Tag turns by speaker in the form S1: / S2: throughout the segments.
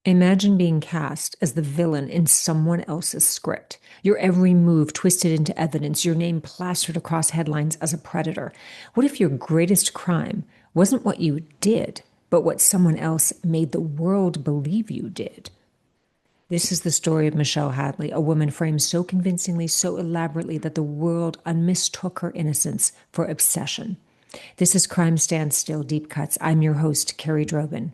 S1: Imagine being cast as the villain in someone else's script. Your every move twisted into evidence, your name plastered across headlines as a predator. What if your greatest crime wasn't what you did, but what someone else made the world believe you did? This is the story of Michelle Hadley, a woman framed so convincingly, so elaborately that the world mistook her innocence for obsession. This is Crime Stands Still Deep Cuts. I'm your host, Carrie Drobin.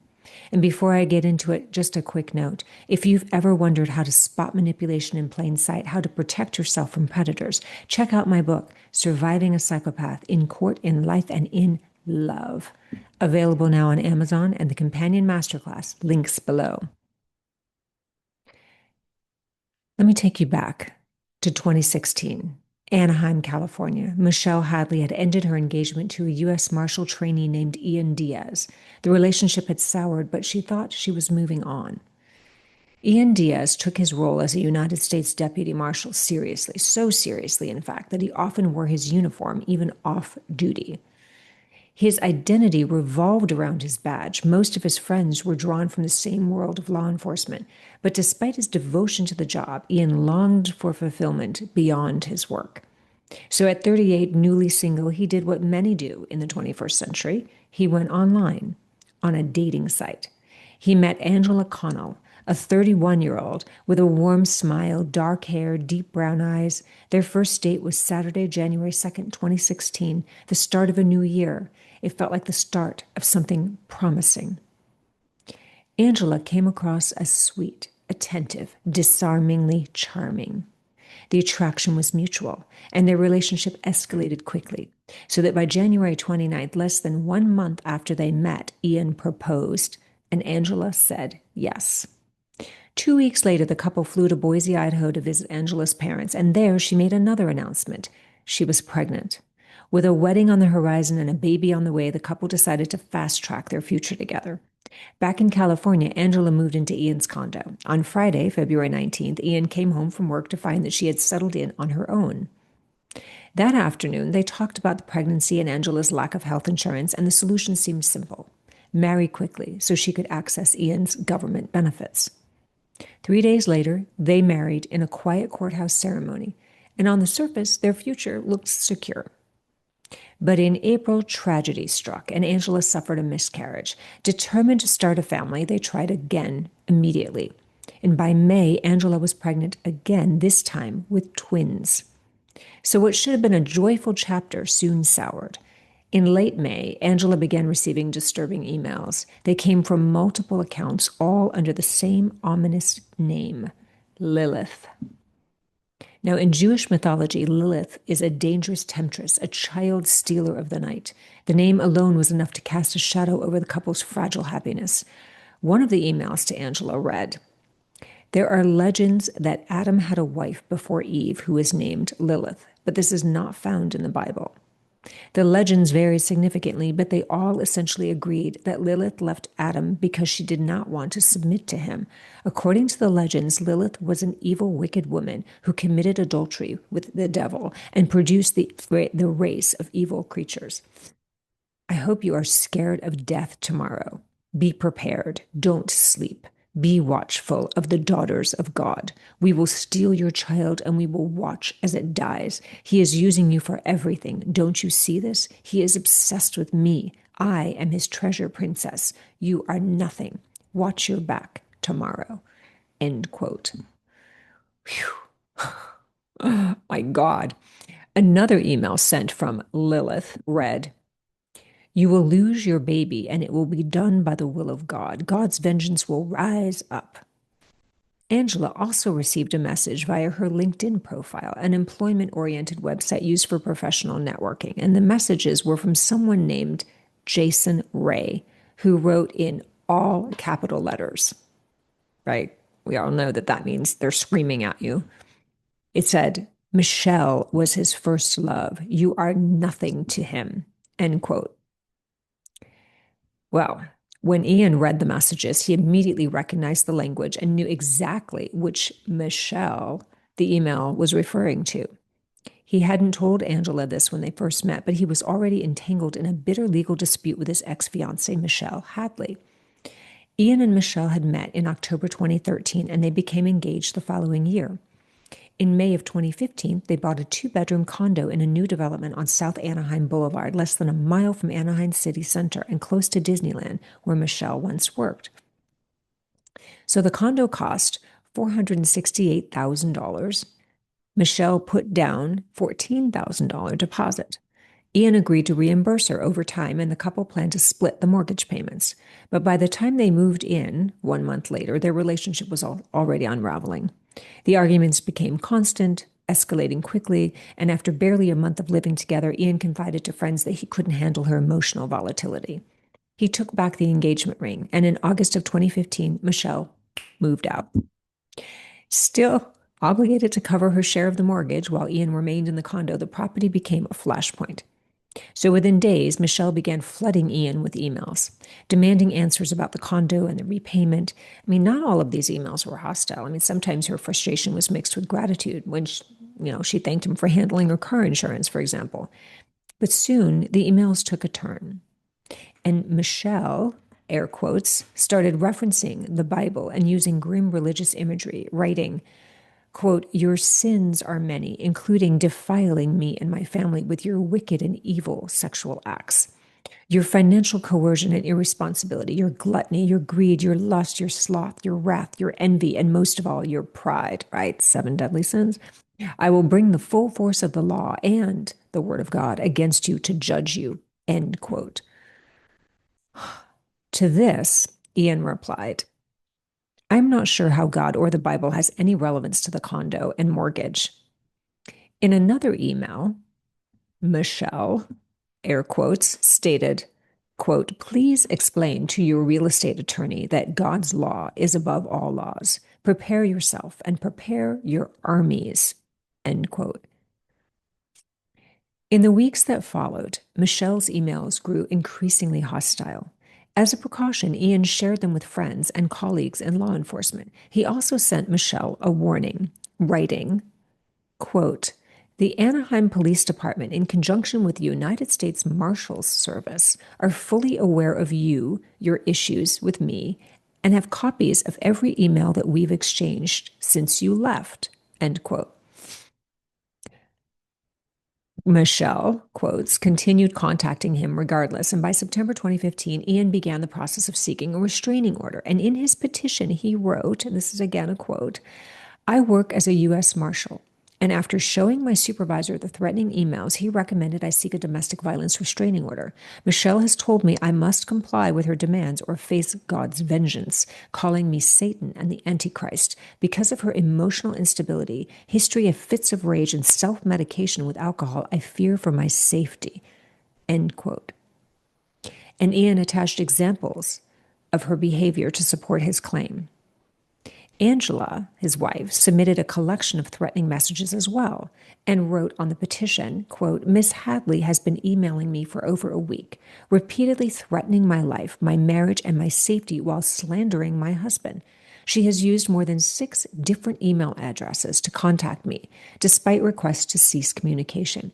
S1: And before I get into it, just a quick note. If you've ever wondered how to spot manipulation in plain sight, how to protect yourself from predators, check out my book, Surviving a Psychopath in Court, in Life, and in Love. Available now on Amazon and the companion masterclass, links below. Let me take you back to 2016. Anaheim, California. Michelle Hadley had ended her engagement to a U.S. Marshal trainee named Ian Diaz. The relationship had soured, but she thought she was moving on. Ian Diaz took his role as a United States Deputy Marshal seriously, so seriously, in fact, that he often wore his uniform even off duty. His identity revolved around his badge. Most of his friends were drawn from the same world of law enforcement. But despite his devotion to the job, Ian longed for fulfillment beyond his work. So at 38, newly single, he did what many do in the 21st century. He went online on a dating site. He met Angela Connell, a 31-year-old with a warm smile, dark hair, deep brown eyes. Their first date was Saturday, January 2nd, 2016, the start of a new year. It felt like the start of something promising. Angela came across as sweet, attentive, disarmingly charming. The attraction was mutual, and their relationship escalated quickly, so that by January 29th, less than 1 month after they met, Ian proposed, and Angela said yes. 2 weeks later, the couple flew to Boise, Idaho to visit Angela's parents, and there she made another announcement. She was pregnant. With a wedding on the horizon and a baby on the way, the couple decided to fast-track their future together. Back in California, Angela moved into Ian's condo. On Friday, February 19th, Ian came home from work to find that she had settled in on her own. That afternoon, they talked about the pregnancy and Angela's lack of health insurance, and the solution seemed simple. Marry quickly so she could access Ian's government benefits. 3 days later, they married in a quiet courthouse ceremony, and on the surface, their future looked secure. But in April, tragedy struck, and Angela suffered a miscarriage. Determined to start a family, they tried again immediately. And by May, Angela was pregnant again, this time with twins. So what should have been a joyful chapter soon soured. In late May, Angela began receiving disturbing emails. They came from multiple accounts, all under the same ominous name, Lilith. Now, in Jewish mythology, Lilith is a dangerous temptress, a child stealer of the night. The name alone was enough to cast a shadow over the couple's fragile happiness. One of the emails to Angela read, "There are legends that Adam had a wife before Eve who was named Lilith, but this is not found in the Bible. The legends varied significantly, but they all essentially agreed that Lilith left Adam because she did not want to submit to him. According to the legends, Lilith was an evil, wicked woman who committed adultery with the devil and produced the race of evil creatures. I hope you are scared of death tomorrow. Be prepared. Don't sleep. Be watchful of the daughters of God. We will steal your child and we will watch as it dies. He is using you for everything. Don't you see this? He is obsessed with me. I am his treasure princess. You are nothing. Watch your back tomorrow." End quote. Whew. Oh, my God. Another email sent from Lilith read, "You will lose your baby, and it will be done by the will of God. God's vengeance will rise up." Angela also received a message via her LinkedIn profile, an employment-oriented website used for professional networking. And the messages were from someone named Jason Ray, who wrote in all capital letters, right? We all know that that means they're screaming at you. It said, "Michelle was his first love. You are nothing to him." End quote. Well, when Ian read the messages, he immediately recognized the language and knew exactly which Michelle the email was referring to. He hadn't told Angela this when they first met, but he was already entangled in a bitter legal dispute with his ex-fiancée, Michelle Hadley. Ian and Michelle had met in October 2013, and they became engaged the following year. In May of 2015, they bought a two-bedroom condo in a new development on South Anaheim Boulevard, less than a mile from Anaheim City Center and close to Disneyland, where Michelle once worked. So the condo cost $468,000. Michelle put down $14,000 deposit. Ian agreed to reimburse her over time, and the couple planned to split the mortgage payments. But by the time they moved in, 1 month later, their relationship was already unraveling. The arguments became constant, escalating quickly, and after barely a month of living together, Ian confided to friends that he couldn't handle her emotional volatility. He took back the engagement ring, and in August of 2015, Michelle moved out. Still obligated to cover her share of the mortgage while Ian remained in the condo, the property became a flashpoint. So within days, Michelle began flooding Ian with emails, demanding answers about the condo and the repayment. I mean, not all of these emails were hostile. I mean, sometimes her frustration was mixed with gratitude when she thanked him for handling her car insurance, for example. But soon, the emails took a turn. And Michelle, air quotes, started referencing the Bible and using grim religious imagery, writing, quote, "Your sins are many, including defiling me and my family with your wicked and evil sexual acts. Your financial coercion and irresponsibility, your gluttony, your greed, your lust, your sloth, your wrath, your envy, and most of all, your pride," right? 7 deadly sins. "I will bring the full force of the law and the word of God against you to judge you," end quote. To this, Ian replied, "I'm not sure how God or the Bible has any relevance to the condo and mortgage." In another email, Michelle, air quotes, stated, quote, "Please explain to your real estate attorney that God's law is above all laws. Prepare yourself and prepare your armies," end quote. In the weeks that followed, Michelle's emails grew increasingly hostile. As a precaution, Ian shared them with friends and colleagues in law enforcement. He also sent Michelle a warning, writing, quote, "The Anaheim Police Department, in conjunction with the United States Marshals Service, are fully aware of you, your issues with me, and have copies of every email that we've exchanged since you left," end quote. Michelle, quotes, continued contacting him regardless, and by September 2015, Ian began the process of seeking a restraining order. And in his petition, he wrote, and this is again a quote, "I work as a U.S. Marshal, and after showing my supervisor the threatening emails, he recommended I seek a domestic violence restraining order. Michelle has told me I must comply with her demands or face God's vengeance, calling me Satan and the Antichrist. Because of her emotional instability, history of fits of rage, and self-medication with alcohol, I fear for my safety," end quote. And Ian attached examples of her behavior to support his claim. Angela, his wife, submitted a collection of threatening messages as well and wrote on the petition, quote, "Miss Hadley has been emailing me for over a week, repeatedly threatening my life, my marriage, and my safety while slandering my husband. She has used more than 6 different email addresses to contact me, despite requests to cease communication.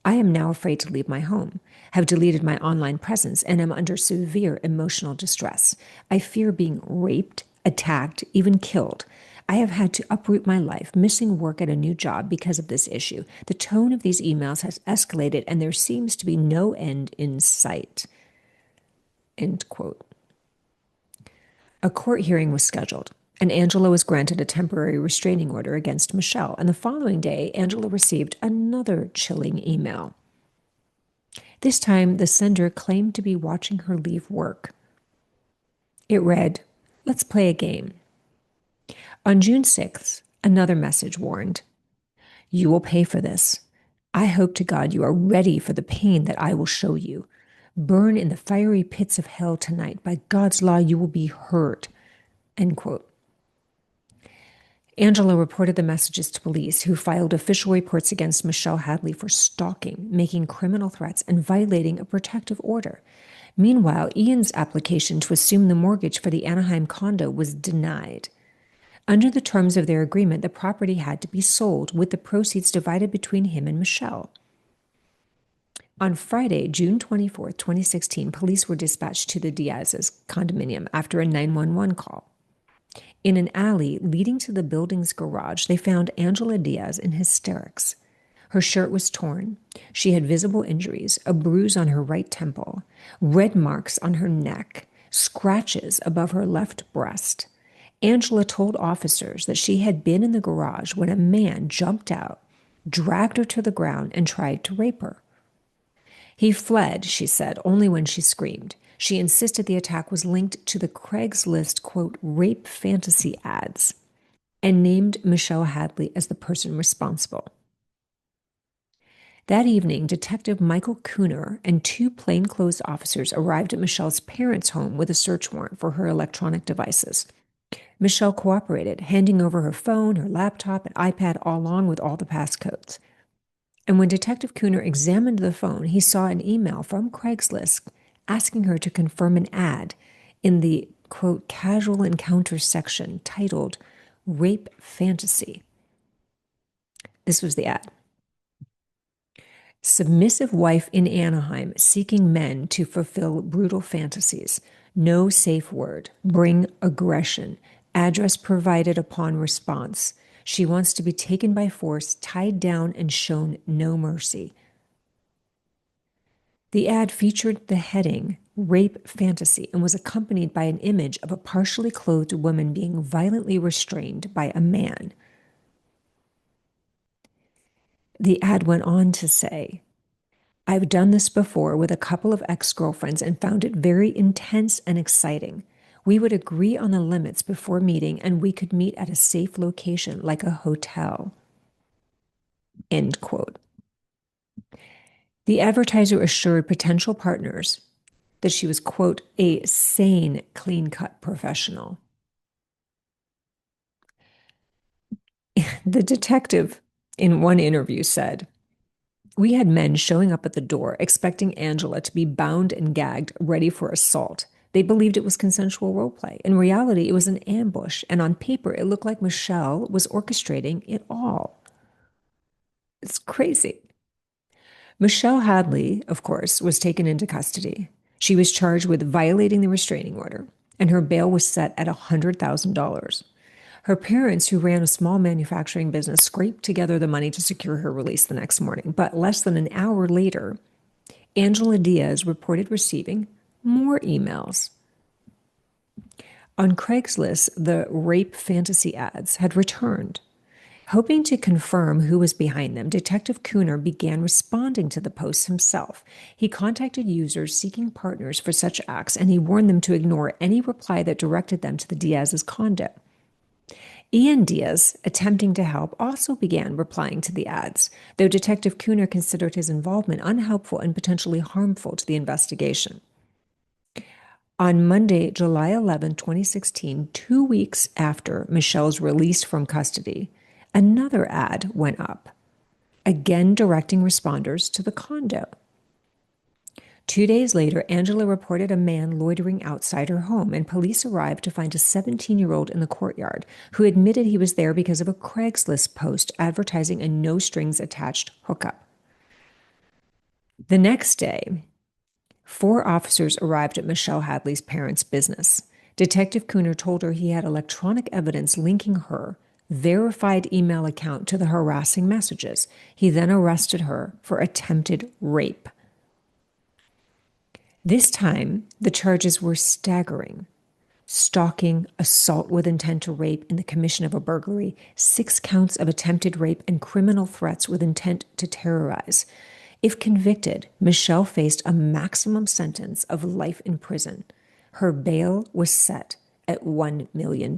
S1: I am now afraid to leave my home, have deleted my online presence, and am under severe emotional distress. I fear being raped, attacked, even killed. I have had to uproot my life, missing work at a new job because of this issue. The tone of these emails has escalated, and there seems to be no end in sight," end quote. A court hearing was scheduled, and Angela was granted a temporary restraining order against Michelle. And the following day, Angela received another chilling email. This time, the sender claimed to be watching her leave work. It read, "Let's play a game." On June 6th, another message warned, "You will pay for this. I hope to God you are ready for the pain that I will show you. Burn in the fiery pits of hell tonight. By God's law, you will be heard," end quote. Angela reported the messages to police, who filed official reports against Michelle Hadley for stalking, making criminal threats, and violating a protective order. Meanwhile, Ian's application to assume the mortgage for the Anaheim condo was denied. Under the terms of their agreement, the property had to be sold, with the proceeds divided between him and Michelle. On Friday, June 24th, 2016, police were dispatched to the Diaz's condominium after a 911 call. In an alley leading to the building's garage, they found Angela Diaz in hysterics. Her shirt was torn. She had visible injuries, a bruise on her right temple, red marks on her neck, scratches above her left breast. Angela told officers that she had been in the garage when a man jumped out, dragged her to the ground, and tried to rape her. He fled, she said, only when she screamed. She insisted the attack was linked to the Craigslist, quote, rape fantasy ads, and named Michelle Hadley as the person responsible. That evening, Detective Michael Cooner and two plainclothes officers arrived at Michelle's parents' home with a search warrant for her electronic devices. Michelle cooperated, handing over her phone, her laptop, and iPad, along with all the passcodes. And when Detective Cooner examined the phone, he saw an email from Craigslist asking her to confirm an ad in the, quote, casual encounters section titled Rape Fantasy. This was the ad. Submissive wife in Anaheim seeking men to fulfill brutal fantasies. No safe word. Bring aggression. Address provided upon response. She wants to be taken by force, tied down, and shown no mercy. The ad featured the heading, Rape Fantasy, and was accompanied by an image of a partially clothed woman being violently restrained by a man. The ad went on to say, I've done this before with a couple of ex-girlfriends and found it very intense and exciting. We would agree on the limits before meeting, and we could meet at a safe location like a hotel. End quote. The advertiser assured potential partners that she was, quote, a sane, clean-cut professional. The detective in one interview said, we had men showing up at the door expecting Angela to be bound and gagged, ready for assault. They believed it was consensual role play. In reality, it was an ambush, and on paper, it looked like Michelle was orchestrating it all. It's crazy. Michelle Hadley, of course, was taken into custody. She was charged with violating the restraining order, and her bail was set at $100,000. Her parents, who ran a small manufacturing business, scraped together the money to secure her release the next morning. But less than an hour later, Angela Diaz reported receiving more emails. On Craigslist, the rape fantasy ads had returned. Hoping to confirm who was behind them, Detective Cooner began responding to the posts himself. He contacted users seeking partners for such acts, and he warned them to ignore any reply that directed them to the Diaz's condo. Ian Diaz, attempting to help, also began replying to the ads, though Detective Cooner considered his involvement unhelpful and potentially harmful to the investigation. On Monday, July 11, 2016, 2 weeks after Michelle's release from custody, another ad went up, again directing responders to the condo. 2 days later, Angela reported a man loitering outside her home, and police arrived to find a 17-year-old in the courtyard who admitted he was there because of a Craigslist post advertising a no-strings-attached hookup. The next day, 4 officers arrived at Michelle Hadley's parents' business. Detective Cooner told her he had electronic evidence linking her verified email account to the harassing messages. He then arrested her for attempted rape. This time, the charges were staggering. Stalking, assault with intent to rape, and the commission of a burglary, 6 counts of attempted rape, and criminal threats with intent to terrorize. If convicted, Michelle faced a maximum sentence of life in prison. Her bail was set at $1 million.